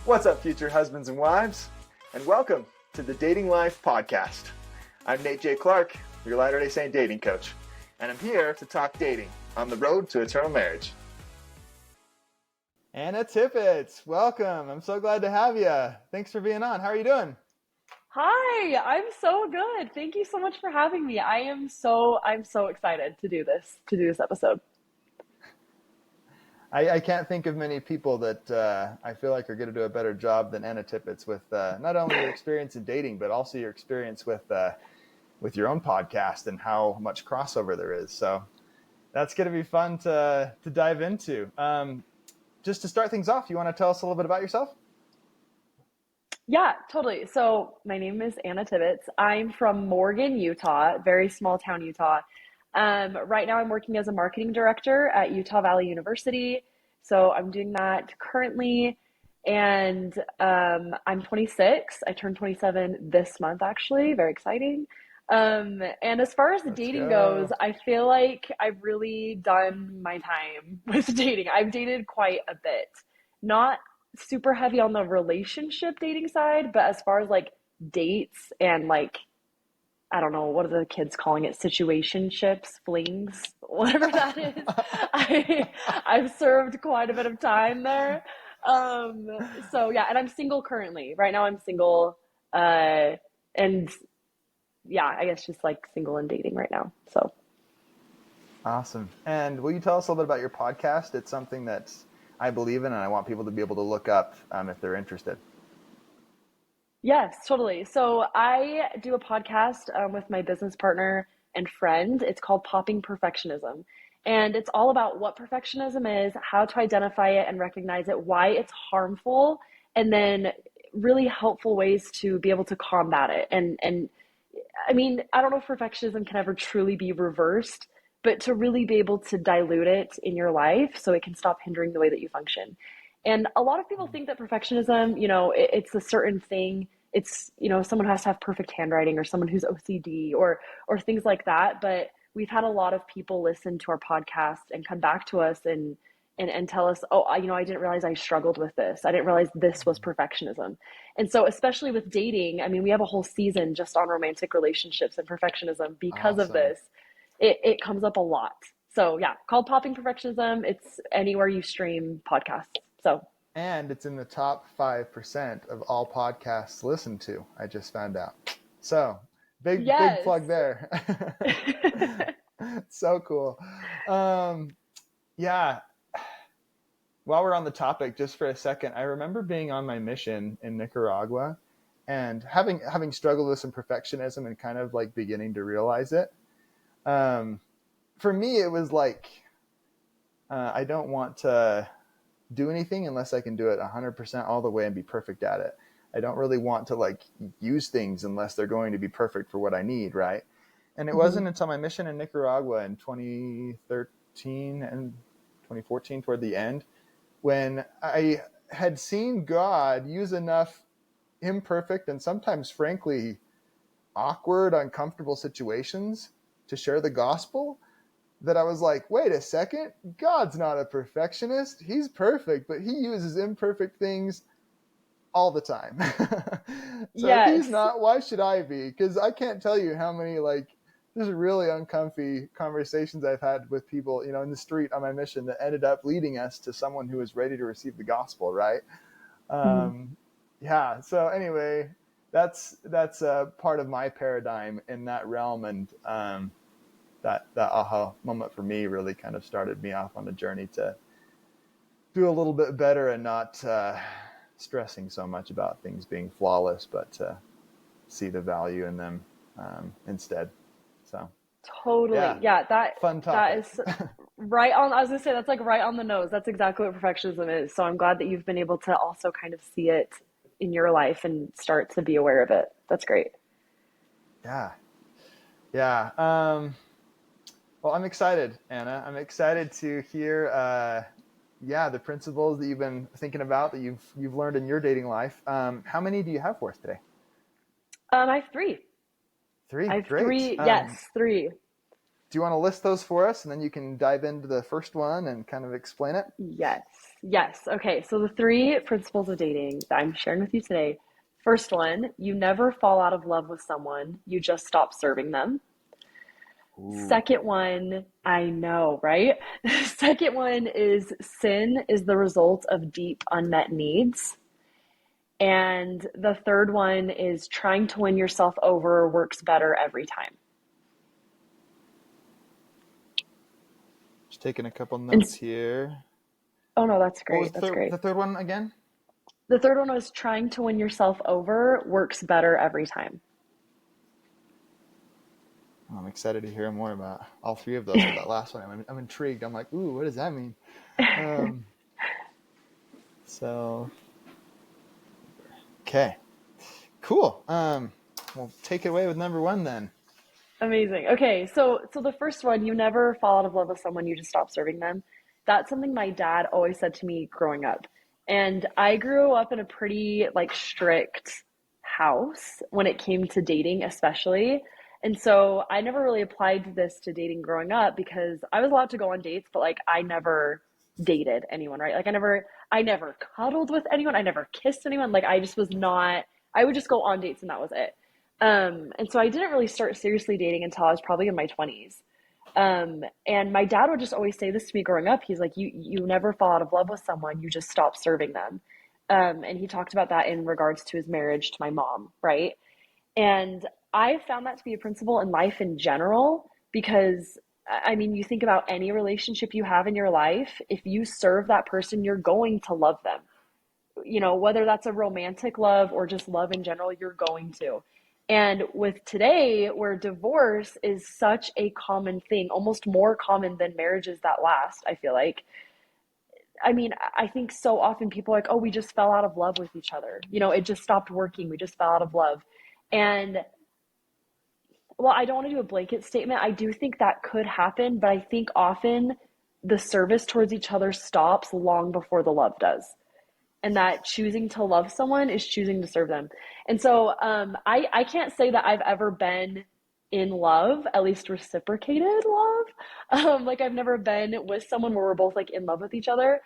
What's up, future husbands and wives? And welcome to the Dating Life Podcast. I'm Nate J. Clark, your Latter-day Saint dating coach, and I'm here to talk dating on the road to eternal marriage. Anna Tibbitts, welcome. I'm so glad to have you. Thanks for being on. How are you doing? Hi, I'm so good. Thank you so much for having me. I'm so excited to do this episode. I can't think of many people that I feel like are going to do a better job than Anna Tibbitts with not only your experience in dating, but also your experience with your own podcast and how much crossover there is. So that's going to be fun to dive into. Just to start things off, you want to tell us a little bit about yourself? Yeah, totally. So my name is Anna Tibbitts. I'm from Morgan, Utah, very small town, Utah. Right now I'm working as a marketing director at Utah Valley University. So I'm doing that currently. And I'm 26. I turned 27 this month, actually. Very exciting. And as far as the Let's dating goes, go. I feel like I've really done my time with dating. I've dated quite a bit. Not super heavy on the relationship dating side, but as far as like dates and like I don't know, what are the kids calling it? Situationships, flings, whatever that is. I've served quite a bit of time there. Um, so yeah, and I'm single currently. Right now I'm single. And yeah, I guess just like single and dating right now. So Awesome. And will you tell us a little bit about your podcast? It's something that I believe in and I want people to be able to look up if they're interested. yes, totally. So I do a podcast with my business partner and friend. It's called Popping Perfectionism. And it's all about what perfectionism is, how to identify it and recognize it, why it's harmful, and then really helpful ways to be able to combat it. And I mean, I don't know if perfectionism can ever truly be reversed, but to really be able to dilute it in your life so it can stop hindering the way that you function. And a lot of people think that perfectionism, it's a certain thing. It's, someone has to have perfect handwriting or someone who's OCD or things like that. But we've had a lot of people listen to our podcast and come back to us and tell us, oh, I didn't realize I struggled with this. I didn't realize this was perfectionism. And so, especially with dating, I mean, we have a whole season just on romantic relationships and perfectionism because of Awesome. this. It comes up a lot. So, yeah, called Popping Perfectionism. It's anywhere you stream podcasts. So, And it's in the top 5% of all podcasts listened to, I just found out. So big yes. plug there. So cool. Yeah. While we're on the topic, just for a second, I remember being on my mission in Nicaragua and having struggled with some perfectionism and kind of like beginning to realize it. For me, it was like, I don't want to do anything unless I can do it 100% all the way and be perfect at it. I don't really want to like use things unless they're going to be perfect for what I need, right? And it Mhm. wasn't until my mission in Nicaragua in 2013 and 2014 toward the end when I had seen God use enough imperfect and sometimes frankly awkward, uncomfortable situations to share the gospel that I was like, wait a second, God's not a perfectionist. He's perfect, but he uses imperfect things all the time. So if he's Yes. not, why should I be? Because I can't tell you how many like just really uncomfy conversations I've had with people, in the street on my mission that ended up leading us to someone who was ready to receive the gospel, right? Mhm. Yeah. So anyway, that's a part of my paradigm in that realm, and that aha moment for me really kind of started me off on a journey to do a little bit better and not stressing so much about things being flawless, but to see the value in them instead. So Totally. yeah, Yeah, fun that topic. is right on. I was gonna say that's like right on the nose. That's exactly what perfectionism is. So I'm glad that you've been able to also kind of see it in your life and start to be aware of it. That's great. Yeah, yeah. Well, I'm excited, Anna. I'm excited to hear the principles that you've been thinking about, that you've learned in your dating life. How many do you have for us today? I have three. I Three. have Great. three. Yes, three. Do you want to list those for us, and then you can dive into the first one and kind of explain it? Yes. Yes. Okay. So the three principles of dating that I'm sharing with you today. First one, you never fall out of love with someone, you just stop serving them. Ooh. Second one, I know, right? Second one is sin is the result of deep unmet needs. And the third one is trying to win yourself over works better every time. Just taking a couple And notes here. oh no, that's What was great. That's the great. third one again? The third one was trying to win yourself over works better every time. I'm excited to hear more about all three of those, but that last one, I'm intrigued. I'm like, ooh, what does that mean? Um, so, okay, cool. We'll take it away with number one then. Amazing. Okay, so the first one, you never fall out of love with someone, you just stop serving them. That's something my dad always said to me growing up. And I grew up in a pretty like strict house when it came to dating, especially. And so I never really applied this to dating growing up because I was allowed to go on dates, but like I never dated anyone, right? Like I never cuddled with anyone, I never kissed anyone. Like I just was not I would just go on dates and that was it. And so I didn't really start seriously dating until I was probably in my 20s. And my dad would just always say this to me growing up. He's like, you never fall out of love with someone, you just stop serving them. And he talked about that in regards to his marriage to my mom, right? And I found that to be a principle in life in general because I mean, you think about any relationship you have in your life, if you serve that person, you're going to love them. Whether that's a romantic love or just love in general, you're going to. And with today, where divorce is such a common thing, almost more common than marriages that last, I feel like. I mean, I think so often people are like, oh, we just fell out of love with each other. It just stopped working. We just fell out of love. And well, I don't want to do a blanket statement. I do think that could happen, but I think often the service towards each other stops long before the love does, and that choosing to love someone is choosing to serve them. And so I can't say that I've ever been in love, at least reciprocated love. Like I've never been with someone where we're both like in love with each other.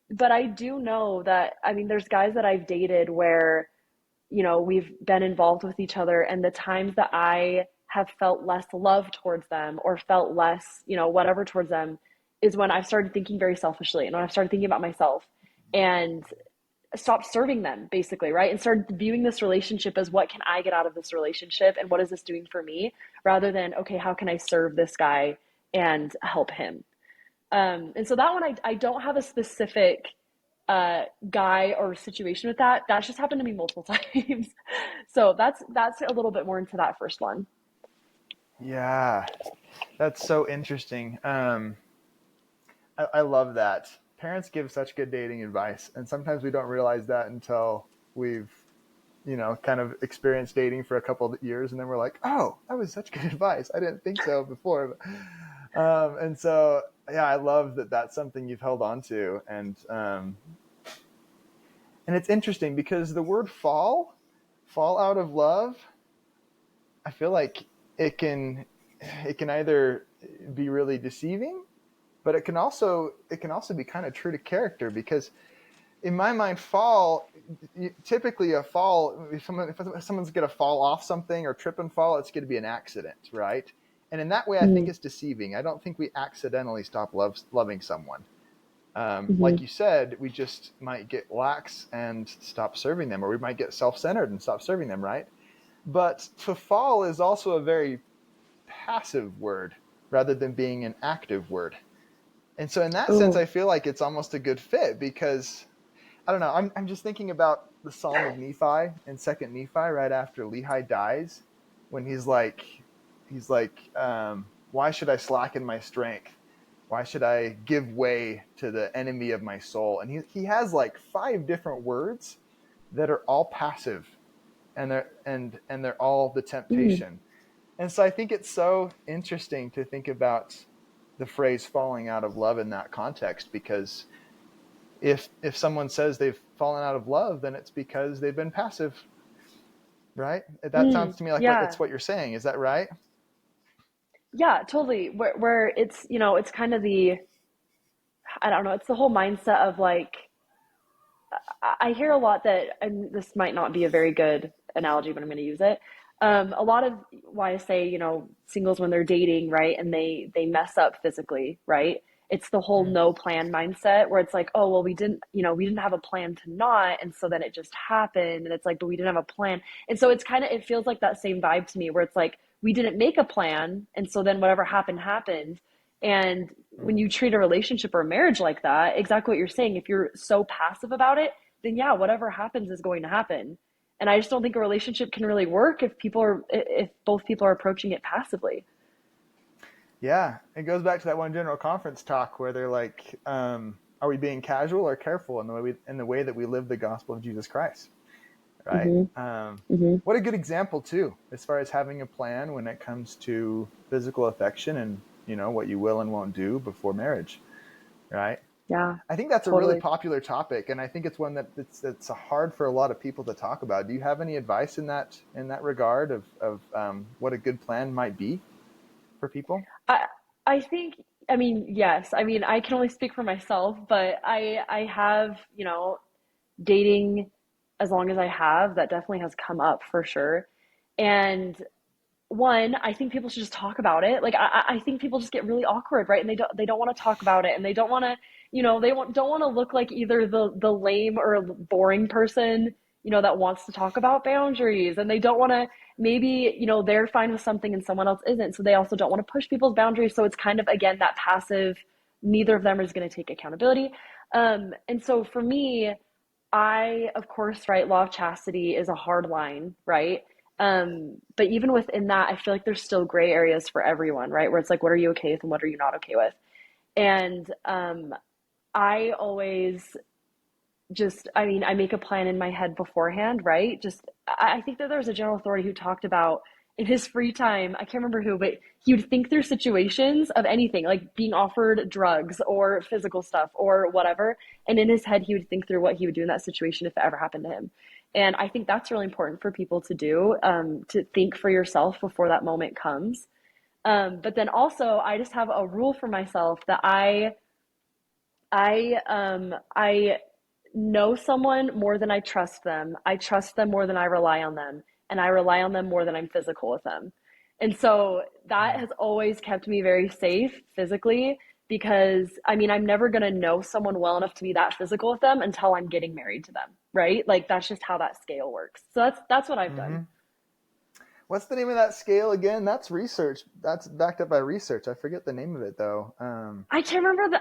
But I do know that, I mean, there's guys that I've dated where, we've been involved with each other, and the times that I have felt less love towards them or felt less, whatever towards them is when I've started thinking very selfishly and when I've started thinking about myself. And stopped serving them basically, right? And started viewing this relationship as what can I get out of this relationship and what is this doing for me, rather than okay, how can I serve this guy and help him. And so that one, I don't have a specific guy or situation with that. That's just happened to me multiple times. So that's a little bit more into that first one. Yeah, that's so interesting. I love that. Parents give such good dating advice, and sometimes we don't realize that until we've, kind of experienced dating for a couple of years, and then we're like, oh, that was such good advice. I didn't think so before. And so, yeah, I love that that's something you've held on to, and it's interesting because the word fall out of love, I feel like it can it can either be really deceiving, but it can also be kind of true to character because in my mind, typically a fall, if someone's going to fall off something or trip and fall, it's going to be an accident, right? And in that way, I think Mm-hmm. it's deceiving. I don't think we accidentally stop loving someone. Mm-hmm. Like you said, we just might get lax and stop serving them, or we might get self-centered and stop serving them, right? But to fall is also a very passive word rather than being an active word. And so in that sense, Oh. I feel like it's almost a good fit because I don't know. I'm just thinking about the Psalm of Nephi in Second Nephi, right after Lehi dies, when he's like, why should I slacken my strength? Why should I give way to the enemy of my soul? And he has like five different words that are all passive, and they're all the Mm. temptation. And so I think it's so interesting to think about the phrase falling out of love in that context because if someone says they've fallen out of love, then it's because they've been passive, right? That sounds Mm. to me like Yeah. it's what you're saying. Is that right? Yeah, totally. Where it's, it's kind of I don't know, it's the whole mindset of like, I hear a lot that, and this might not be a very good analogy, but I'm going to use it. A lot of why I say, singles when they're dating, right, and they mess up physically, right? It's the whole Mm. no plan mindset where it's like, oh, well, we didn't have a plan to not, and so then it just happened, and it's like, but we didn't have a plan, and so it feels like that same vibe to me, where it's like we didn't make a plan, and so then whatever happened happened, and when Mm. you treat a relationship or a marriage like that, exactly what you're saying, if you're so passive about it, then yeah, whatever happens is going to happen. And I just don't think a relationship can really work if both people are approaching it passively. Yeah, it goes back to that one general conference talk where they're like, "Are we being casual or careful in the way that we live the gospel of Jesus Christ?" Right. Mm-hmm. Mm-hmm. What a good example too, as far as having a plan when it comes to physical affection and what you will and won't do before marriage. Right. Yeah, I think that's a really totally. popular topic, and I think it's one that's hard for a lot of people to talk about. Do you have any advice in that regard of what a good plan might be for people? I I think, I mean, yes. I mean, I can only speak for myself, but I have, dating as long as I have, that definitely has come up for sure. And one, I think people should just talk about it. Like I think people just get really awkward, right? And they don't want to talk about it, and they don't want to, don't want to look like either the lame or boring person, that wants to talk about boundaries, and they don't want to, maybe, they're fine with something and someone else isn't, so they also don't want to push people's boundaries. So it's kind of, again, that passive. Neither of them is going to take accountability. And so for me, of course, right, law of chastity is a hard line, right? But even within that, I feel like there's still gray areas for everyone, right? Where it's like, what are you okay with and what are you not okay with? And I always just, I mean, I make a plan in my head beforehand, right? I think that there was a general authority who talked about in his free time, I can't remember who, but he would think through situations of anything, like being offered drugs or physical stuff or whatever. And in his head, he would think through what he would do in that situation if it ever happened to him. And I think that's really important for people to do, to think for yourself before that moment comes. But then also, I just have a rule for myself that I know someone more than I trust them. I trust them more than I rely on them, and I rely on them more than I'm physical with them. And so that has always kept me very safe physically, because I mean, I'm never going to know someone well enough to be that physical with them until I'm getting married to them, right? Like that's just how that scale works. So that's what I've done. Mm-hmm. What's the name of that scale again? That's research. That's backed up by research. I forget the name of it though. I can't remember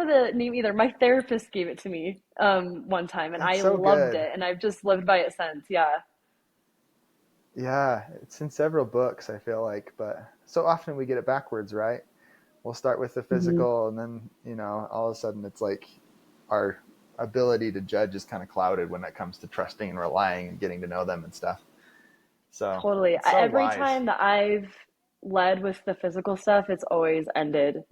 the name either. My therapist gave it to me one time, and It's I so loved good. it, and I've just lived by it since. Yeah. Yeah, it's in several books, I feel like, but so often we get it backwards, right? We'll start with the Hmm. physical, and then, all of a sudden it's like our ability to judge is kind of clouded when it comes to trusting and relying and getting to know them and stuff. So Totally. it's so Every wise. time that I've led with the physical stuff, it's always ended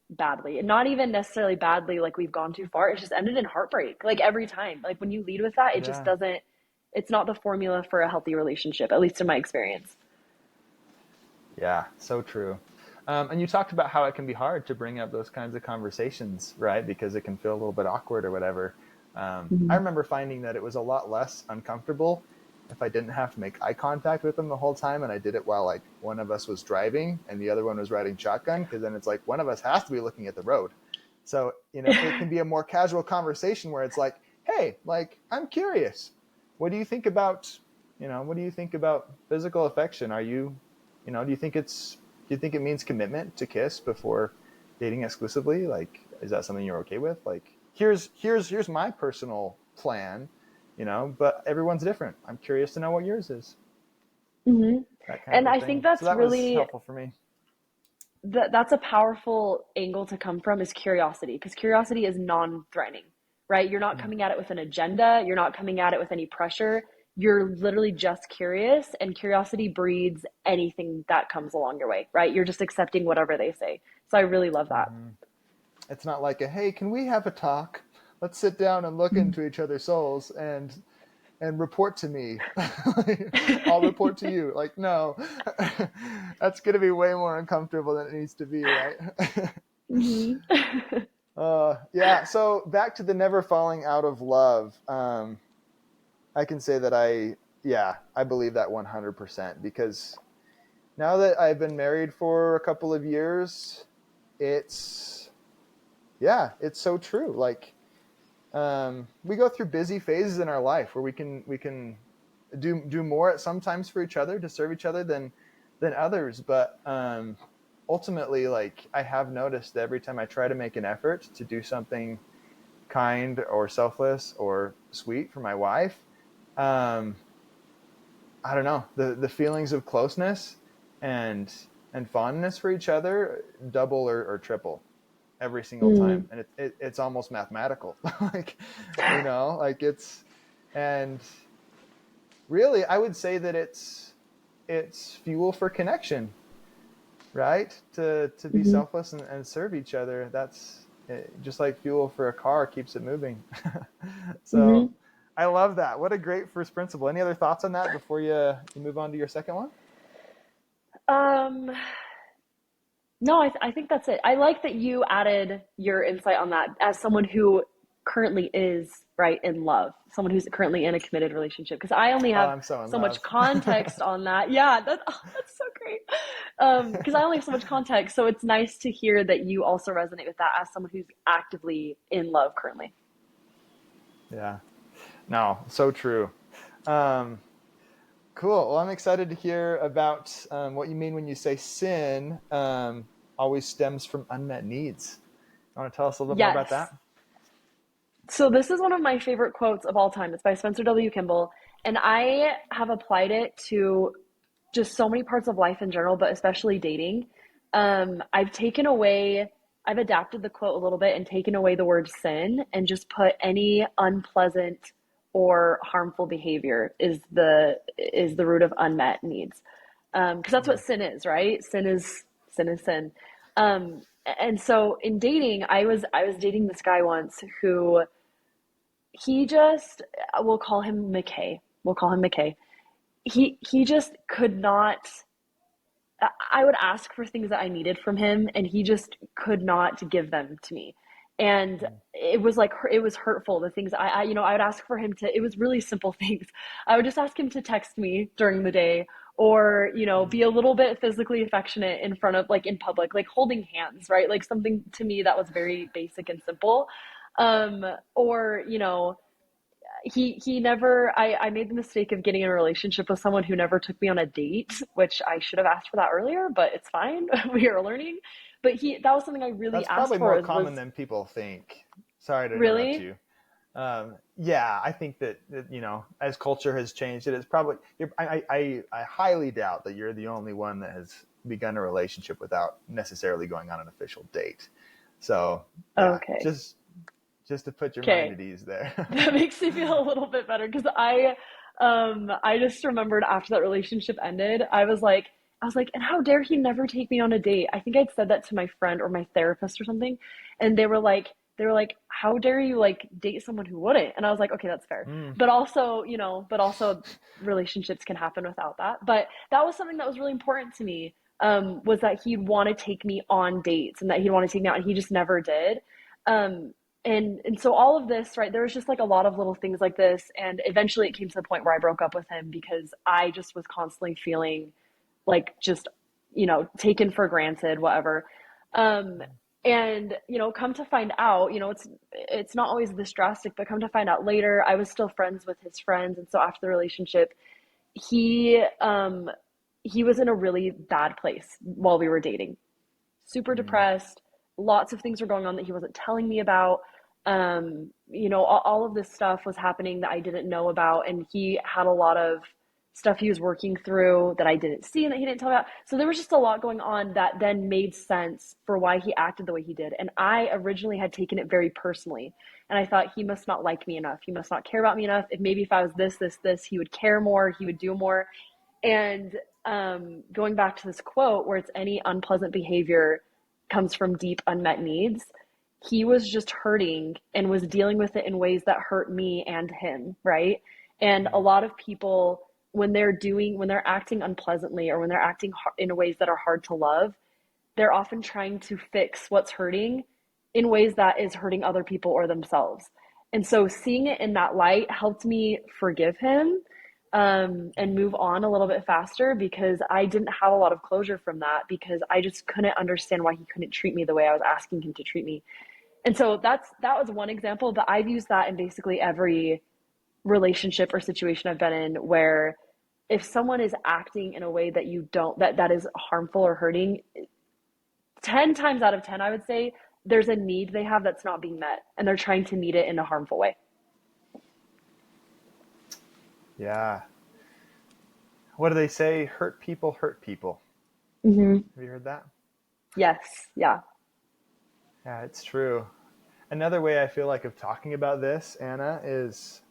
badly. And not even necessarily badly, like we've gone too far. It's just ended in heartbreak. Like every time. Like when you lead with that, it just Yeah. doesn't, it's not the formula for a healthy relationship, at least in my experience. Yeah, so true. And you talked about how it can be hard to bring up those kinds of conversations, right? Because it can feel a little bit awkward or whatever. I Hmm. remember finding that it was a lot less uncomfortable if I didn't have to make eye contact with them the whole time, and I did it while like one of us was driving and the other one was riding shotgun, because then it's like one of us has to be looking at the road. So it can be a more casual conversation where it's like, hey, like I'm curious, what do you think about what do you think about physical affection? Are you do you think it means commitment to kiss before dating exclusively? Like, is that something you're okay with? Like, here's my personal plan, but everyone's different. I'm curious to know what yours is. Hmm. That kind of And a I think thing. So that's that was really, helpful for me. that's a powerful angle to come from, is curiosity, because curiosity is non-threatening, right? You're not Mm. coming at it with an agenda, you're not coming at it with any pressure, you're literally just curious, and curiosity breeds anything that comes along your way, right? You're just accepting whatever they say. So I really love that. Mm-hmm. It's not like a, hey, can we have a talk? Let's sit down and look into each other's souls and and report to me. I'll report to you. Like, no, that's going to be way more uncomfortable than it needs to be, right? Hmm. Yeah. So back to the never falling out of love. I can say that I believe that 100% because now that I've been married for a couple of years, it's, it's so true. Like, we go through busy phases in our life where we can do more at sometimes for each other to serve each other than others. But ultimately, like I have noticed that every time I try to make an effort to do something kind or selfless or sweet for my wife, um, I don't know, the feelings of closeness and and fondness for each other double or triple every single time, Mm. and it's almost mathematical. Like, like and really, I would say that it's fuel for connection, right? To be Hmm. selfless and serve each other. That's just like fuel for a car keeps it moving. So Hmm. I love that. What a great first principle. Any other thoughts on that before you move on to your second one? Um, no, I think that's it. I like that you added your insight on that as someone who currently is right in love, someone who's currently in a committed relationship. Because I only Oh, have I'm so in so much love. context on that. Yeah, that's so great. Because I only have so much context, so it's nice to hear that you also resonate with that as someone who's actively in love currently. Yeah. No, so true. Um, cool. Well, I'm excited to hear about what you mean when you say sin always stems from unmet needs. You want to tell us a little bit more about Yes. that? So this is one of my favorite quotes of all time. It's by Spencer W. Kimball, and I have applied it to just so many parts of life in general, but especially dating. I've taken away, I've adapted the quote a little bit and taken away the word sin and just put any unpleasant or harmful behavior is the root of unmet needs. Because that's what Mm, sin is, right? Sin is sin. Um, and so in dating, I was dating this guy once who he just we'll call him McKay. We'll call him McKay. He just could not. I would ask for things that I needed from him, and he just could not give them to me. And mm, it was like it was hurtful. The things I would ask for him to. It was really simple things. I would just ask him to text me during the day, or mm, be a little bit physically affectionate in front of like in public, like holding hands, right? Like something to me that was very basic and simple. Or he never I made the mistake of getting in a relationship with someone who never took me on a date, which I should have asked for that earlier, but it's fine. We are learning. But he that was something I really that's asked probably for more is common was than people think. Sorry to interrupt really. you. Yeah, I think that, as culture has changed, it is probably. I highly doubt that you're the only one that has begun a relationship without necessarily going on an official date. So yeah, Okay. just to put your mind Okay. at ease there. That makes me feel a little bit better because I just remembered after that relationship ended, I was like, and how dare he never take me on a date? I think I'd said that to my friend or my therapist or something, and they were like, how dare you like date someone who wouldn't? And I was like, okay, that's fair. Mm, But also relationships can happen without that. But that was something that was really important to me. Was that he'd want to take me on dates and that he'd want to take me out, and he just never did. Um, and so all of this, right, there was just like a lot of little things like this, and eventually it came to the point where I broke up with him because I just was constantly feeling like just taken for granted, whatever. um and come to find out, it's not always this drastic, but come to find out later I was still friends with his friends, and so after the relationship, he was in a really bad place while we were dating, super mm, depressed. Lots of things were going on that he wasn't telling me about. All of this stuff was happening that I didn't know about, and he had a lot of stuff he was working through that I didn't see and that he didn't tell me about. So there was just a lot going on that then made sense for why he acted the way he did. And I originally had taken it very personally. And I thought he must not like me enough. He must not care about me enough. If maybe if I was this, he would care more, he would do more. And going back to this quote where it's any unpleasant behavior comes from deep unmet needs, he was just hurting and was dealing with it in ways that hurt me and him, right? And a Mm. lot of people, when they're acting unpleasantly or when they're acting in ways that are hard to love, they're often trying to fix what's hurting in ways that is hurting other people or themselves. And so seeing it in that light helped me forgive him, and move on a little bit faster, because I didn't have a lot of closure from that, because I just couldn't understand why he couldn't treat me the way I was asking him to treat me. And so that was one example, but I've used that in basically every relationship or situation I've been in, where if someone is acting in a way that you don't that is harmful or hurting, 10 times out of 10, I would say there's a need they have that's not being met, and they're trying to meet it in a harmful way. Yeah. What do they say? Hurt people hurt people. Mm-hmm. Have you heard that? Yes. Yeah. Yeah, it's true. Another way I feel like of talking about this, Anna, is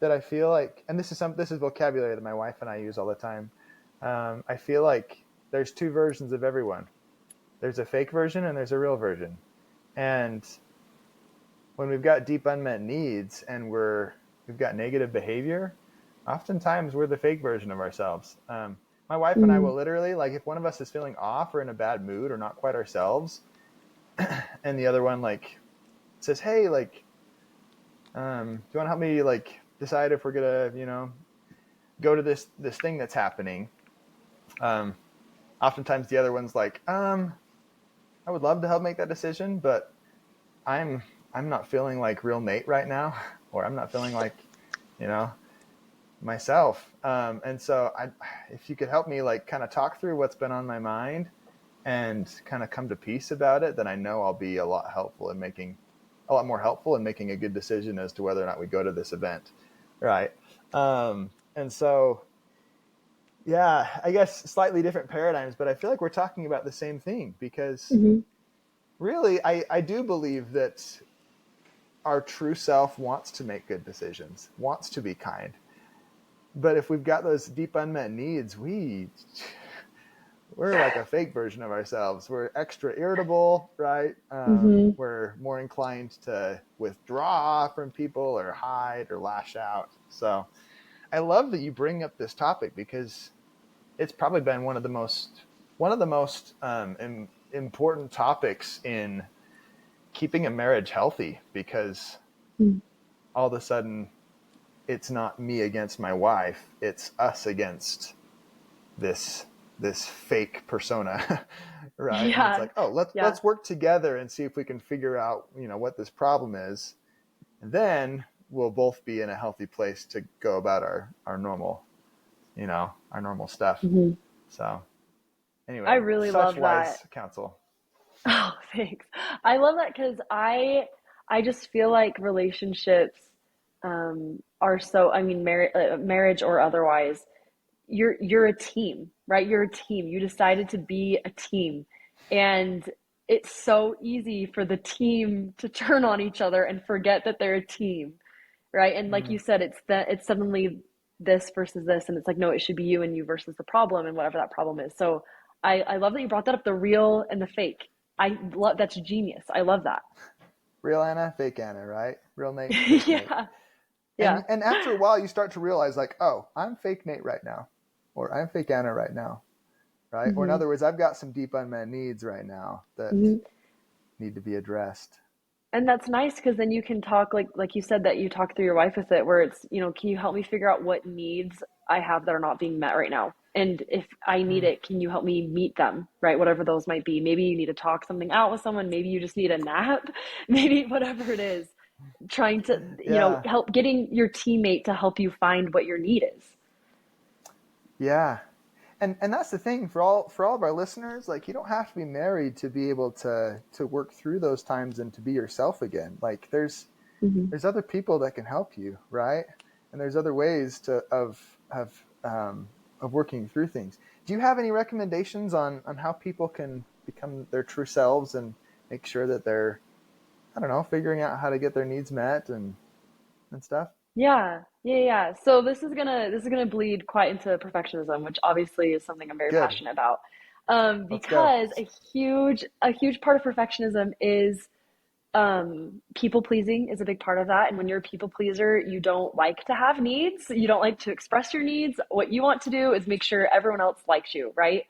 that I feel like, and this is vocabulary that my wife and I use all the time. I feel like there's two versions of everyone. There's a fake version and there's a real version. And when we've got deep unmet needs and we've got negative behavior, oftentimes we're the fake version of ourselves. My wife and I Mm. will literally, like, if one of us is feeling off or in a bad mood or not quite ourselves, and the other one like says, "Hey, like, do you want to help me like decide if we're gonna, go to this thing that's happening?" Um, Oftentimes the other one's like, I would love to help make that decision, but I'm I'm not feeling like real Nate right now, or I'm not feeling like, you know, myself. And so if you could help me like kind of talk through what's been on my mind and kind of come to peace about it, then I know I'll be a lot more helpful in making a good decision as to whether or not we go to this event. Right. And so, yeah, I guess slightly different paradigms, but I feel like we're talking about the same thing because Mm-hmm. really, I do believe that our true self wants to make good decisions, wants to be kind. But if we've got those deep unmet needs, we're like a fake version of ourselves. We're extra irritable, right? Mm-hmm. We're more inclined to withdraw from people or hide or lash out. So I love that you bring up this topic because it's probably been one of the most important topics in keeping a marriage healthy, because all of a sudden it's not me against my wife, it's us against this this fake persona. Right? And it's Yeah. like, oh, Yeah. let's work together and see if we can figure out, what this problem is, and then we'll both be in a healthy place to go about our normal, our normal stuff. Mm-hmm. So I anyway, really such love that. wise counsel. Oh, thanks. I love that because I just feel like relationships are so, I mean, marriage or otherwise, you're a team, right? You're a team. You decided to be a team. And it's so easy for the team to turn on each other and forget that they're a team, right? And like Mm, you said, it's suddenly this versus this, and it's like, no, it should be you and you versus the problem and whatever that problem is. So I love that you brought that up, the real and the fake. I love that's genius. I love that. real Anna, fake Anna, right? Real Nate, fake Nate. Yeah. And Yeah. and after a while you start to realize like, oh, I'm fake Nate right now, or I'm fake Anna right now, right? Or in Hmm. other words, I've got some deep unmet needs right now that Hmm. need to be addressed. And that's nice because then you can talk like you said that you talk through your wife with it, where it's, can you help me figure out what needs I have that are not being met right now? And if I need Mm, it, can you help me meet them, right? Whatever those might be. Maybe you need to talk something out with someone, maybe you just need a nap, maybe whatever it is. Trying to, yeah, help getting your teammate to help you find what your need is. yeah. And that's the thing for all of our listeners, like, you don't have to be married to be able to work through those times and to be yourself again. Like, Hmm. there's other people that can help you, right? And there's other ways of working through things. Do you have any recommendations on how people can become their true selves and make sure that they're, I don't know, figuring out how to get their needs met and stuff? Yeah, yeah, yeah. So this is gonna bleed quite into perfectionism, which obviously is something I'm very Good. passionate about. Let's go. Because a huge part of perfectionism is People pleasing is a big part of that. And when you're a people pleaser, you don't like to have needs. You don't like to express your needs. What you want to do is make sure everyone else likes you, right?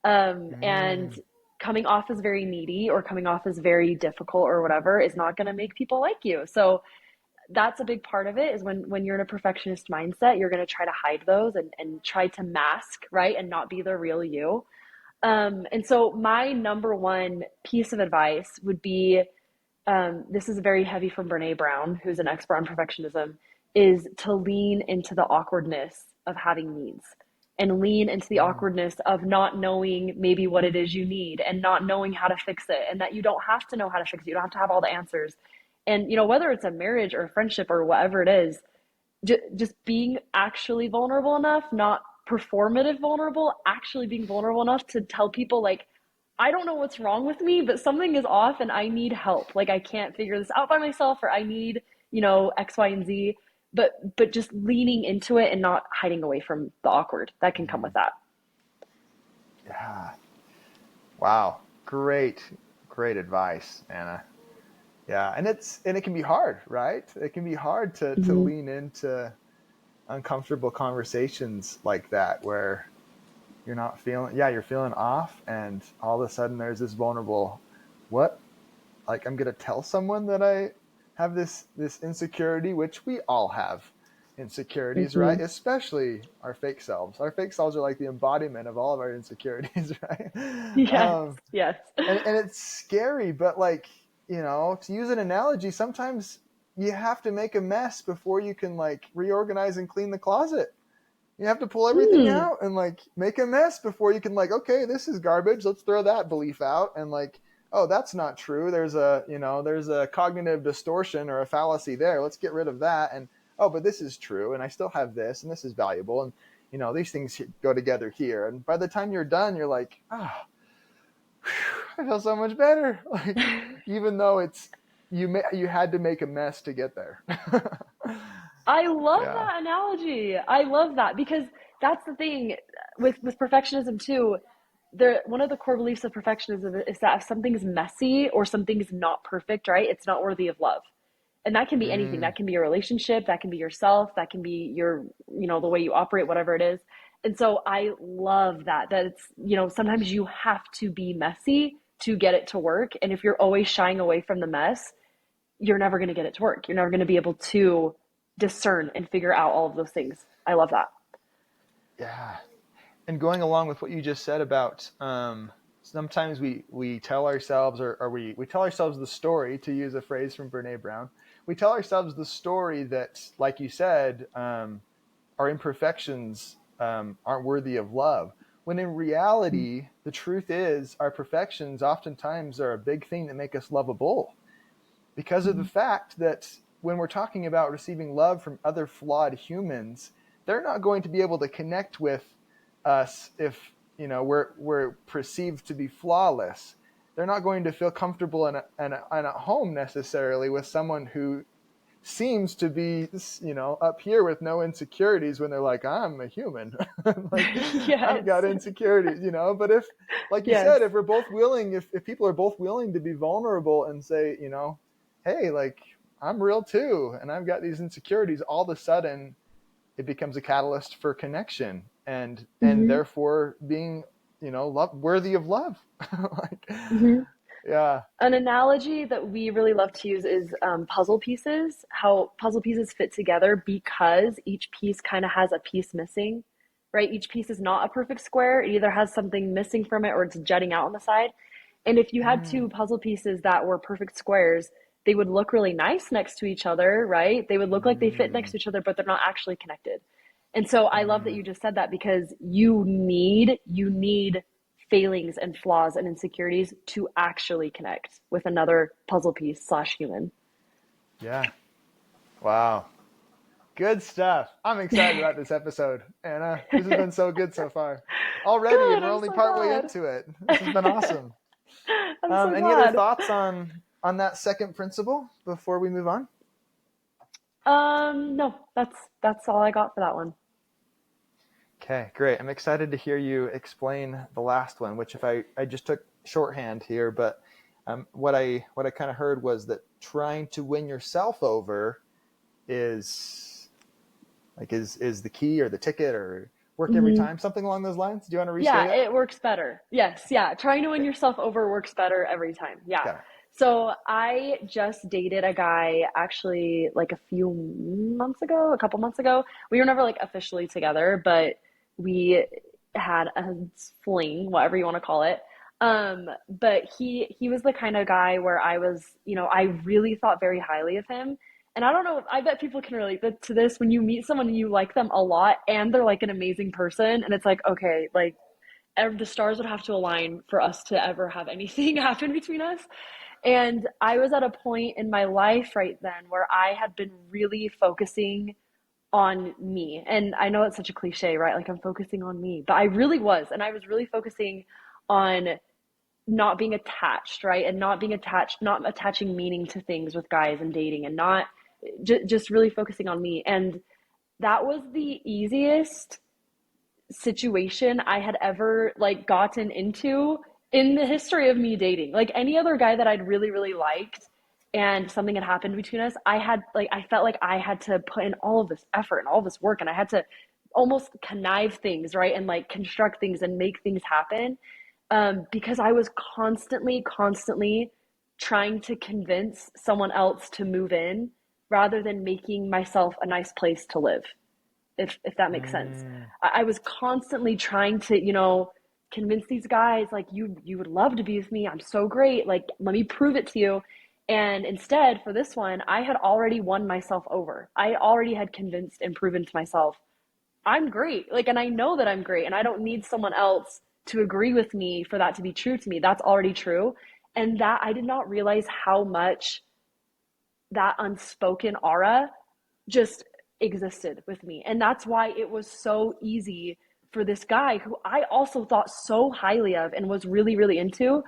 And Mm. coming off as very needy or coming off as very difficult or whatever is not going to make people like you. So that's a big part of it is when you're in a perfectionist mindset, you're going to try to hide those and try to mask, right? And not be the real you. And so my number one piece of advice would be, this is very heavy from Brene Brown, who's an expert on perfectionism, is to lean into the awkwardness of having needs and lean into the Mm. awkwardness of not knowing maybe what it is you need and not knowing how to fix it, and that you don't have to know how to fix it. You don't have to have all the answers. And, whether it's a marriage or a friendship or whatever it is, just being actually vulnerable enough, not performative vulnerable, actually being vulnerable enough to tell people, like, I don't know what's wrong with me, but something is off and I need help. Like, I can't figure this out by myself, or I need, X, Y, and Z. But just leaning into it and not hiding away from the awkward that can come Mm. with that. Yeah. Wow. Great advice, Anna. Yeah, and it can be hard, right? It can be hard to Mm-hmm. lean into uncomfortable conversations like that where you're feeling off, and all of a sudden there's this vulnerable, what? Like, I'm gonna tell someone that I have this insecurity, which we all have insecurities, Mm-hmm. right? Especially our fake selves. Our fake selves are like the embodiment of all of our insecurities, right? Yes, Um, yes. and it's scary, but like, to use an analogy, sometimes you have to make a mess before you can like reorganize and clean the closet. You have to pull everything Mm. out and like make a mess before you can, like, okay, this is garbage, let's throw that belief out, and like, oh, that's not true, there's a cognitive distortion or a fallacy there, let's get rid of that. And oh, but this is true, and I still have this, and this is valuable, and these things go together here, and by the time you're done, you're like, ah, oh, I feel so much better. Like, even though you had to make a mess to get there. I love Yeah. that analogy. I love that because that's the thing with perfectionism too. One of the core beliefs of perfectionism is that if something's messy or something's not perfect, right, it's not worthy of love. And that can be anything. Mm. That can be a relationship, that can be yourself, that can be your, the way you operate, whatever it is. And so I love that it's, sometimes you have to be messy to get it to work. And if you're always shying away from the mess, you're never going to get it to work. You're never going to be able to discern and figure out all of those things. I love that. Yeah. And going along with what you just said about, sometimes we tell ourselves, or we tell ourselves the story, to use a phrase from Brene Brown. We tell ourselves the story that, like you said, our imperfections aren't worthy of love. When in reality, the truth is, our perfections oftentimes are a big thing that make us lovable, because of the Mm-hmm. fact that when we're talking about receiving love from other flawed humans, they're not going to be able to connect with us if we're perceived to be flawless. They're not going to feel comfortable and at home necessarily with someone who seems to be, up here with no insecurities, when they're like, I'm a human. Like, I've Yes. got insecurities, but if, like you Yes. said, if we're both willing, if people are both willing to be vulnerable and say, hey, like, I'm real too, and I've got these insecurities, all of a sudden it becomes a catalyst for connection, and Mm-hmm. therefore being, worthy of love. Like, Mm-hmm. yeah. An analogy that we really love to use is puzzle pieces, how puzzle pieces fit together because each piece kind of has a piece missing, right? Each piece is not a perfect square. It either has something missing from it or it's jutting out on the side. And if you had Mm. two puzzle pieces that were perfect squares, they would look really nice next to each other, right? They would look like they fit next Mm. to each other, but they're not actually connected. And so I love that Mm. you just said that because you need failings and flaws and insecurities to actually connect with another puzzle piece slash human. Yeah. Wow. Good stuff. I'm excited about this episode, Anna. This has been so good so far already, and Good. we're I'm only so partway glad. into it. This has been awesome. I'm so Any other glad. thoughts on that second principle before we move on? No, that's all I got for that one. Okay, great. I'm excited to hear you explain the last one, which, if I just took shorthand here, but What I kind of heard was that trying to win yourself over is is the key or the ticket or work every Hmm. time, something along those lines. Do you want to restate Yeah, it? it works better. Yes, yeah. Trying to win Okay, yourself over works better every time. Yeah. got it. So I just dated a guy actually like a few months ago, a couple months ago. We were never like officially together, but we had a fling, whatever you want to call it. But he was the kind of guy where I was, I really thought very highly of him. And I don't know, I bet people can relate to this when you meet someone and you like them a lot and they're like an amazing person and it's like, okay, like the stars would have to align for us to ever have anything happen between us. And I was at a point in my life right then where I had been really focusing on me. And I know it's such a cliche, right? Like I'm focusing on me, but I really was. And I was really focusing on not being attached, right? And not being attached, not attaching meaning to things with guys and dating and not just really focusing on me. And that was the easiest situation I had ever like gotten into in the history of me dating. Like any other guy that I'd really, really liked and something had happened between us, I felt like I had to put in all of this effort and all this work and I had to almost connive things, right? And like construct things and make things happen. Because I was constantly trying to convince someone else to move in rather than making myself a nice place to live, if that makes sense. Mm. I was constantly trying to, convince these guys like you would love to be with me. I'm so great. Like let me prove it to you. And instead, for this one, I had already won myself over. I already had convinced and proven to myself I'm great. Like, and I know that I'm great, and I don't need someone else to agree with me for that to be true to me. That's already true. And that I did not realize how much that unspoken aura just existed with me. And that's why it was so easy for this guy who I also thought so highly of and was really, really into.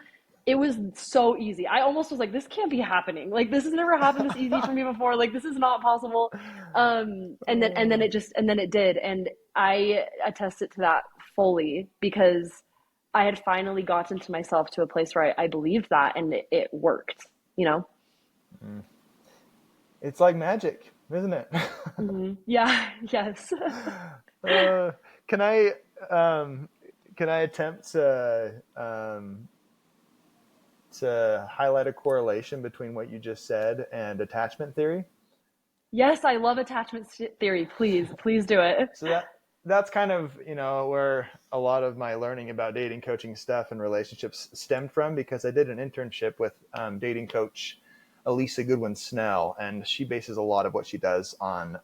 It was so easy. I almost was like, this can't be happening. Like this has never happened this easy for me before. Like this is not possible. And then Oh. it did. And I attest it to that fully because I had finally gotten to myself to a place where I believed that and it worked, you know? Mm. It's like magic, isn't it? Mm-hmm. Yeah, yes. uh, can I um, can I attempt to highlight a correlation between what you just said and attachment theory? Yes, I love attachment theory. Please do it. So that's kind of where a lot of my learning about dating coaching stuff and relationships stemmed from, because I did an internship with dating coach Elisa Goodwin Snell, and she bases a lot of what she does on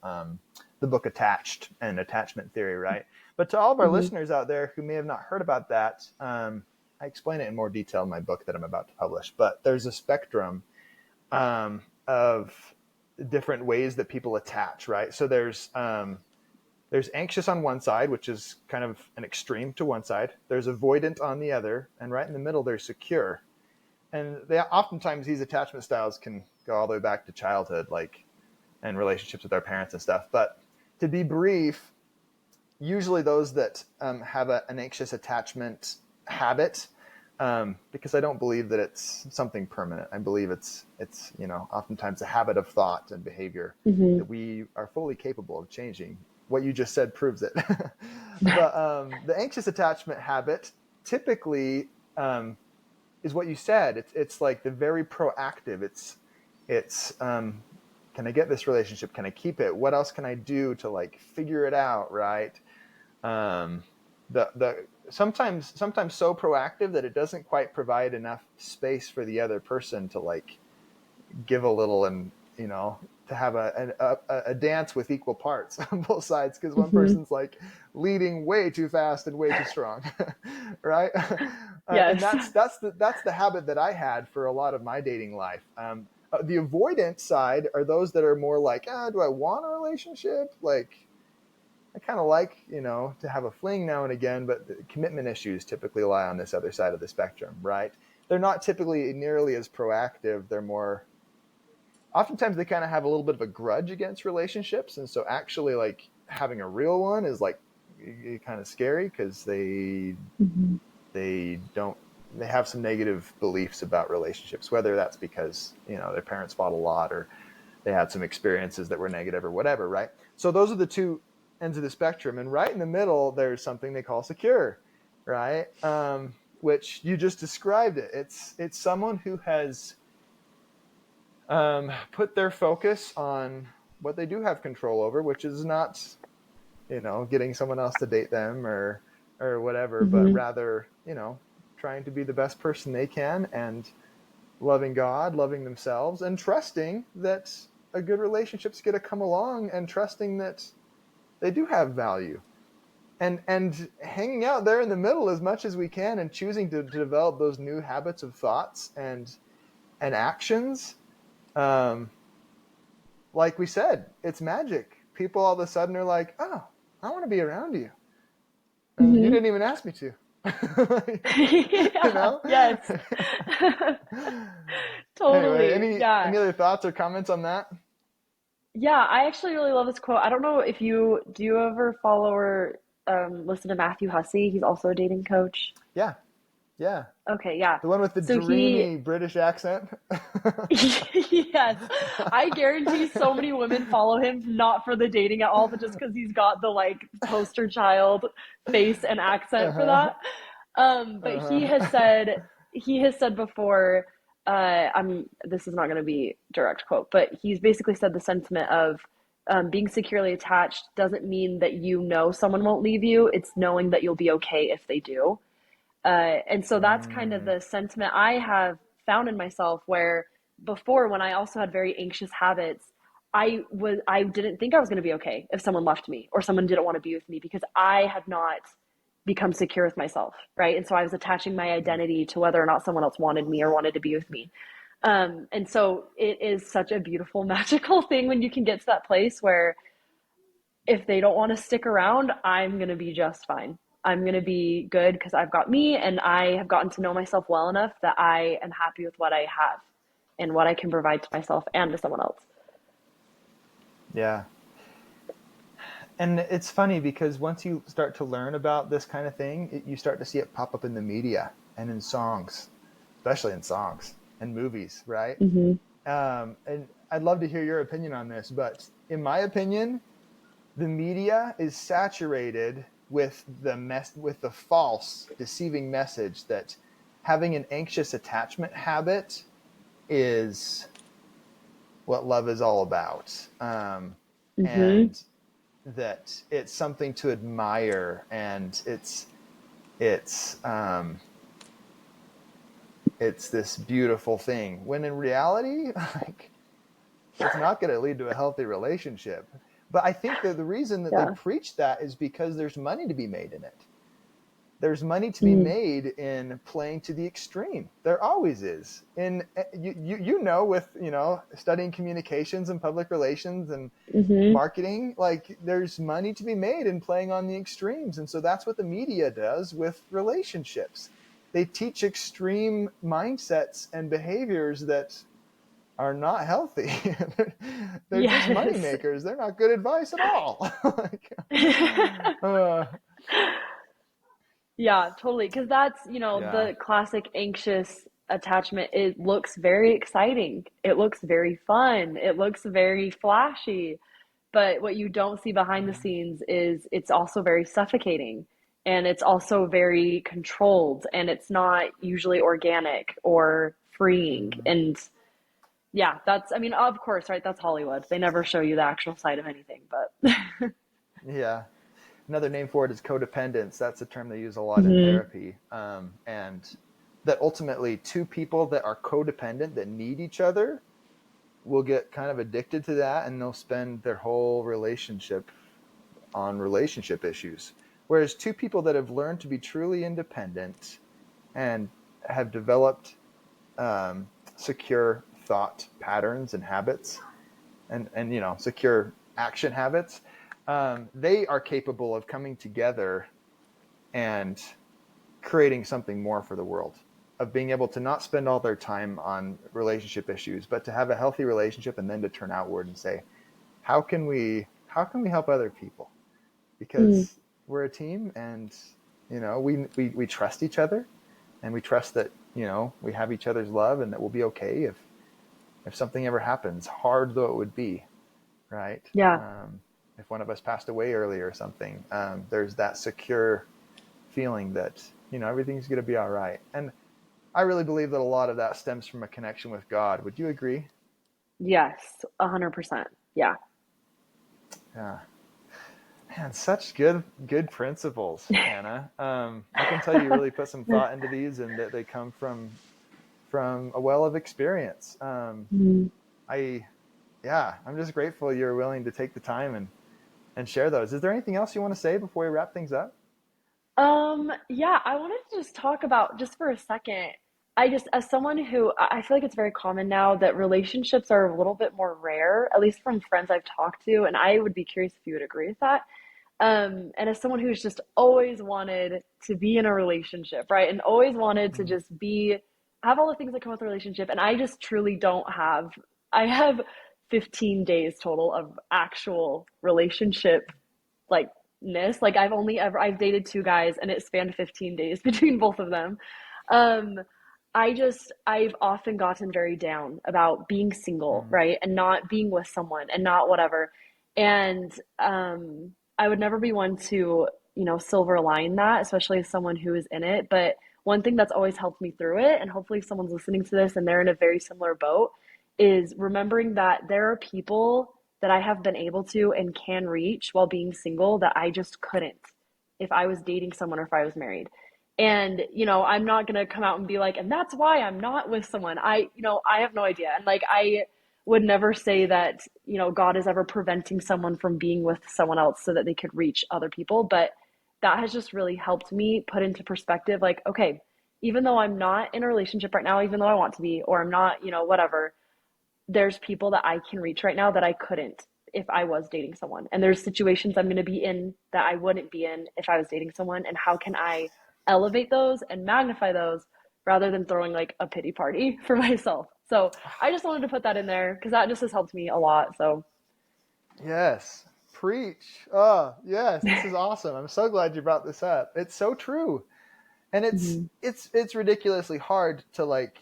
the book Attached and attachment theory, right? But to all of our Hmm. listeners out there who may have not heard about that, I explain it in more detail in my book that I'm about to publish. But there's a spectrum of different ways that people attach, right? So there's anxious on one side, which is kind of an extreme to one side. There's avoidant on the other, and right in the middle there's secure. And oftentimes these attachment styles can go all the way back to childhood, like and relationships with our parents and stuff. But to be brief, usually those that have an anxious attachment habit, because I don't believe that it's something permanent. I believe it's oftentimes a habit of thought and behavior Hmm. that we are fully capable of changing. What you just said proves it. But the anxious attachment habit typically is what you said. It's like the very proactive. It's can I get this relationship? Can I keep it? What else can I do to like figure it out? Right. Um, the sometimes so proactive that it doesn't quite provide enough space for the other person to like give a little, and to have a dance with equal parts on both sides, because one Hmm. person's like leading way too fast and way too strong. Right. And Yes. that's the habit that I had for a lot of my dating life. The avoidant side are those that are more like, do I want a relationship? Like, I kind of like, to have a fling now and again, but the commitment issues typically lie on this other side of the spectrum, right? They're not typically nearly as proactive. They're more, oftentimes they kind of have a little bit of a grudge against relationships. And so actually like having a real one is like kind of scary, because they Hmm. they don't they have some negative beliefs about relationships, whether that's because, their parents fought a lot, or they had some experiences that were negative or whatever, right? So those are the two ends of the spectrum. And right in the middle, there's something they call secure, right? Which you just described it. It's someone who has put their focus on what they do have control over, which is not, getting someone else to date them or whatever, but Mm-hmm. rather, trying to be the best person they can, and loving God, loving themselves, and trusting that a good relationship's going to come along, and trusting that they do have value, and hanging out there in the middle as much as we can, and choosing to develop those new habits of thoughts and actions. Um, like we said, it's magic. People all of a sudden are like, oh, I want to be around you. And you Mm-hmm. didn't even ask me to. you Yeah. know? Yes. Anyway, Totally. any Yeah. other thoughts or comments on that? Yeah, I actually really love this quote. I don't know if you do you ever follow or listen to Matthew Hussey? He's also a dating coach. Yeah, yeah. Okay, yeah. The one with the So he dreamy British accent. yes, I guarantee so many women follow him not for the dating at all, but just because he's got the like poster child face and accent for Uh-huh. that. But Uh-huh. he has said before, this is not going to be direct quote, but he's basically said the sentiment of being securely attached doesn't mean that you know someone won't leave you. It's knowing that you'll be okay if they do. And so that's kind of Mm, the sentiment I have found in myself where before when I also had very anxious habits, I didn't think I was going to be okay if someone left me or someone didn't want to be with me because I had not become secure with myself, right? And so I was attaching my identity to whether or not someone else wanted me or wanted to be with me. And so it is such a beautiful, magical thing when you can get to that place where if they don't want to stick around, I'm going to be just fine. I'm going to be good because I've got me and I have gotten to know myself well enough that I am happy with what I have and what I can provide to myself and to someone else. yeah. And it's funny because once you start to learn about this kind of thing, you start to see it pop up in the media and in songs, especially in songs and movies, right? Mm-hmm. And I'd love to hear your opinion on this, but in my opinion, the media is saturated with with the false, deceiving message that having an anxious attachment habit is what love is all about, Mm-hmm. and that it's something to admire, and it's it's this beautiful thing. When in reality, like, it's not going to lead to a healthy relationship. But I think that the reason that they Yeah. preach that is because there's money to be made in it. There's money to be Mm. made in playing to the extreme. There always is. In with studying communications and public relations and Mm-hmm. marketing, like, there's money to be made in playing on the extremes. And so that's what the media does with relationships. They teach extreme mindsets and behaviors that are not healthy. They're just money Yes. makers. They're not good advice at all. Like, uh, Yeah, totally. Because that's, yeah. the classic anxious attachment. It looks very exciting. It looks very fun. It looks very flashy. But what you don't see behind the scenes is it's also very suffocating and it's also very controlled and it's not usually organic or freeing. Mhm. And yeah, I mean, of course, right? That's Hollywood. They never show you the actual side of anything, but. Yeah. Another name for it is codependence. That's a term they use a lot in Hmm. therapy. And that ultimately two people that are codependent, that need each other, will get kind of addicted to that, and they'll spend their whole relationship on relationship issues. Whereas two people that have learned to be truly independent and have developed secure thought patterns and habits, and secure action habits, they are capable of coming together and creating something more for the world, of being able to not spend all their time on relationship issues, but to have a healthy relationship, and then to turn outward and say, how can we help other people, Mm. because we're a team, and we trust each other, and we trust that, we have each other's love and that we'll be okay if something ever happens, hard though it would be, right? Yeah. If one of us passed away early or something, there's that secure feeling that, everything's going to be all right. And I really believe that a lot of that stems from a connection with God. Would you agree? Yes. 100%. Yeah. Yeah. Man, such good principles, Anna. I can tell you really put some thought into these, and that they come from a well of experience. Mhm. I Yeah, I'm just grateful you're willing to take the time and share those. Is there anything else you want to say before we wrap things up? Yeah, I wanted to just talk about just for a second. I just, as someone who, I feel like it's very common now that relationships are a little bit more rare, at least from friends I've talked to, and I would be curious if you would agree with that. And as someone who's just always wanted to be in a relationship, right? And always wanted to Mm, just have all the things that come with a relationship. And I just truly don't have, I have 15 days total of actual relationship like ness. Like I've dated two guys and it spanned 15 days between both of them. Um, I've often gotten very down about being single, mm, right? And not being with someone and not whatever. And I would never be one to, silver line that, especially as someone who is in it. But one thing that's always helped me through it, and hopefully someone's listening to this and they're in a very similar boat, is remembering that there are people that I have been able to and can reach while being single that I just couldn't if I was dating someone or if I was married. And, I'm not going to come out and be like, and that's why I'm not with someone. I have no idea. And like, I would never say that, God is ever preventing someone from being with someone else so that they could reach other people. But that has just really helped me put into perspective, like, okay, even though I'm not in a relationship right now, even though I want to be, or I'm not, whatever, there's people that I can reach right now that I couldn't if I was dating someone. And there's situations I'm going to be in that I wouldn't be in if I was dating someone. And how can I elevate those and magnify those rather than throwing like a pity party for myself? So I just wanted to put that in there because that just has helped me a lot. So, yes. Preach. Oh, yes. This is awesome. I'm so glad you brought this up. It's so true. And it's mhm. it's it's ridiculously hard to like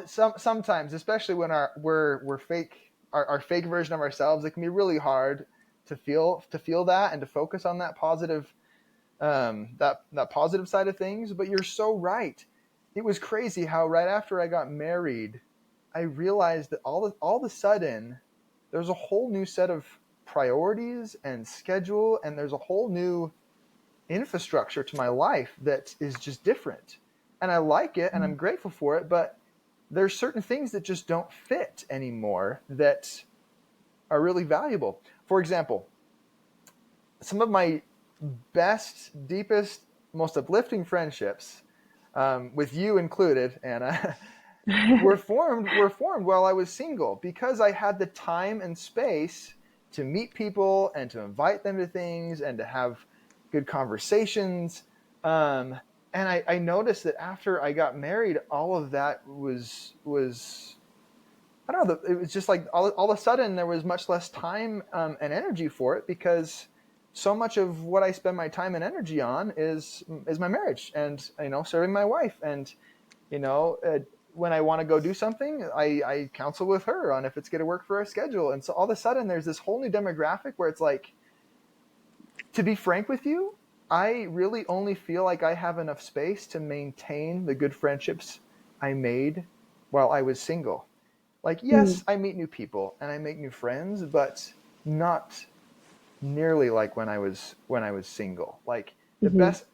sometimes, especially when we're fake, our fake version of ourselves. It can be really hard to feel that and to focus on that positive, that positive side of things. But you're so right. It was crazy how right after I got married, I realized that all of a sudden there's a whole new set of priorities and schedule, and there's a whole new infrastructure to my life that is just different. And I like it and I'm grateful for it, but there's certain things that just don't fit anymore that are really valuable. For example, some of my best, deepest, most uplifting friendships, with you included, Anna, were formed while I was single because I had the time and space to meet people and to invite them to things and to have good conversations. Um, and I noticed that after I got married, all of that was I don't know. It was just like all of a sudden there was much less time, and energy for it because so much of what I spend my time and energy on is my marriage and serving my wife and you know uh, when I want to go do something, I counsel with her on if it's going to work for our schedule. And so all of a sudden there's this whole new demographic where it's like, to be frank with you, I really only feel like I have enough space to maintain the good friendships I made while I was single. Like, yes, Mhm. I meet new people and I make new friends, but not nearly like when I was single. Like the Mhm. best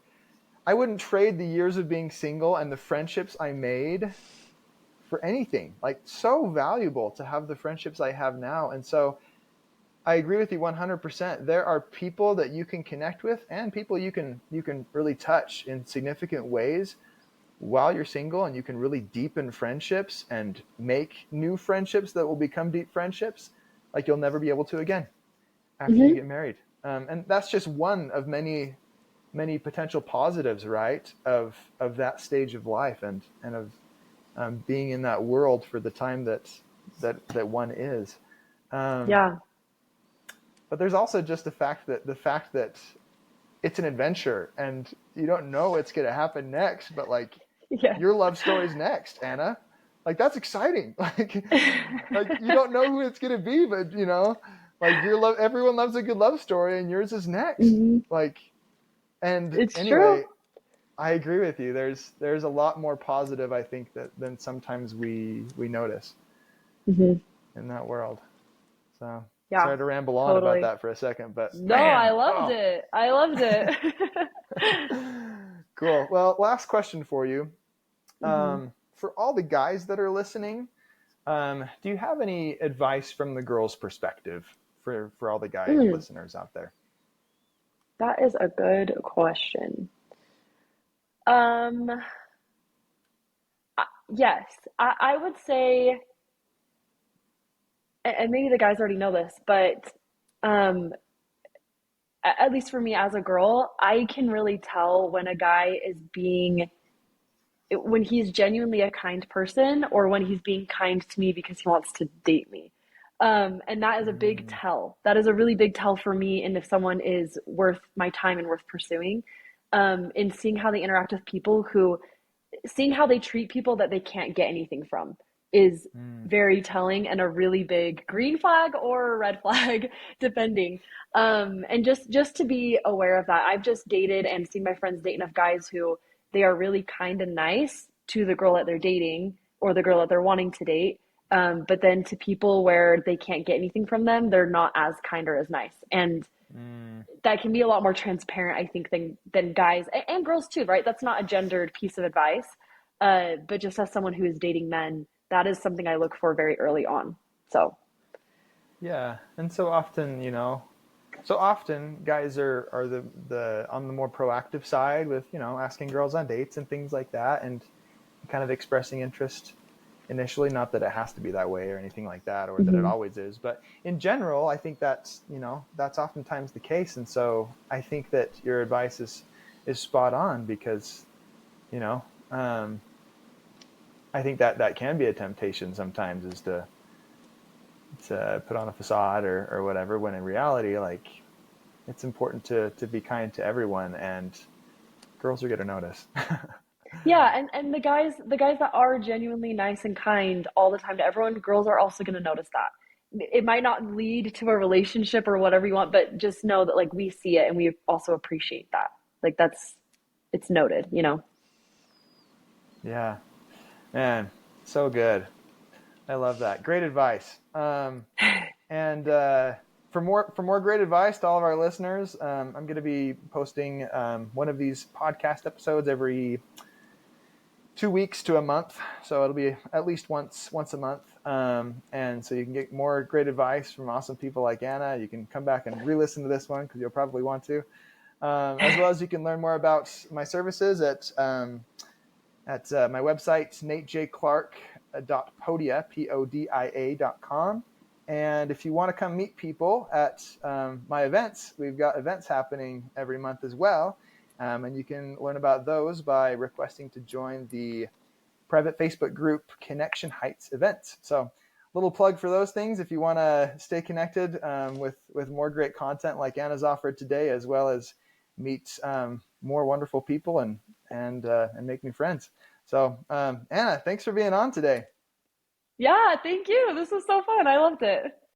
I wouldn't trade the years of being single and the friendships I made for anything. Like so valuable to have the friendships I have now. And so I agree with you 100%. There are people that you can connect with and people you can really touch in significant ways while you're single, and you can really deepen friendships and make new friendships that will become deep friendships like you'll never be able to again after you Mhm. get married. And that's just one of many potential positives, right, of that stage of life and of being in that world for the time that one is. Um, Yeah. but there's also just the fact that it's an adventure and you don't know what's going to happen next, but like Yeah. your love story's next, Anna. Like that's exciting. Like you don't know who it's going to be, but you know, like your love, everyone loves a good love story and yours is next. Hmm. Like, and It's true. anyway, I agree with you. There's a lot more positive, I think, that than sometimes we notice Hmm. in that world. So Yeah, sorry to ramble on about totally. that for a second, but No, I man, loved oh. it. I loved it. Cool. Well, last question for you. Hmm. For all the guys that are listening, do you have any advice from the girls' perspective for all the guy Mm, listeners out there? that is a good question. Um, yes, I would say, and maybe the guys already know this, but um, at least for me as a girl, I can really tell when a guy is being, when he's genuinely a kind person or when he's being kind to me because he wants to date me. And that is a big Mm, tell. That is a really big tell for me. And if someone is worth my time and worth pursuing, in seeing how they interact with people who, seeing how they treat people that they can't get anything from is mm, very telling and a really big green flag or red flag depending. And just to be aware of that, I've just dated and seen my friends date enough guys who they are really kind and nice to the girl that they're dating or the girl that they're wanting to date, but then to people where they can't get anything from them, they're not as kind or as nice. And mm. that can be a lot more transparent, I think, than guys and girls too, right? That's not a gendered piece of advice, but just as someone who is dating men, that is something I look for very early on. So, Yeah, and so often, so often guys are the on the more proactive side with, asking girls on dates and things like that and kind of expressing interest initially, not that it has to be that way or anything like that or that it mm-hmm. always is, but in general, I think that's oftentimes the case. And so I think that your advice is spot on because, you know, um, I think that can be a temptation sometimes is to put on a facade or whatever, when in reality, like it's important to be kind to everyone and girls are going to notice. Yeah, and the guys that are genuinely nice and kind all the time to everyone, girls are also going to notice that. It might not lead to a relationship or whatever you want, but just know that like we see it and we also appreciate that. Like that's it's noted. Yeah, man, so good. I love that. Great advice. And for more great advice to all of our listeners, I'm going to be posting one of these podcast episodes every 2 weeks to a month, so it'll be at least once a month. And so you can get more great advice from awesome people like Anna. You can come back and re-listen to this one because you'll probably want to, as well as you can learn more about my services at my website, natejclark.podia.com. And if you want to come meet people at my events, we've got events happening every month as well. And you can learn about those by requesting to join the private Facebook group Connection Heights Events. So, little plug for those things if you want to stay connected with more great content like Anna's offered today, as well as meet more wonderful people and make new friends. So, Anna, thanks for being on today. Yeah, thank you. This was so fun. I loved it.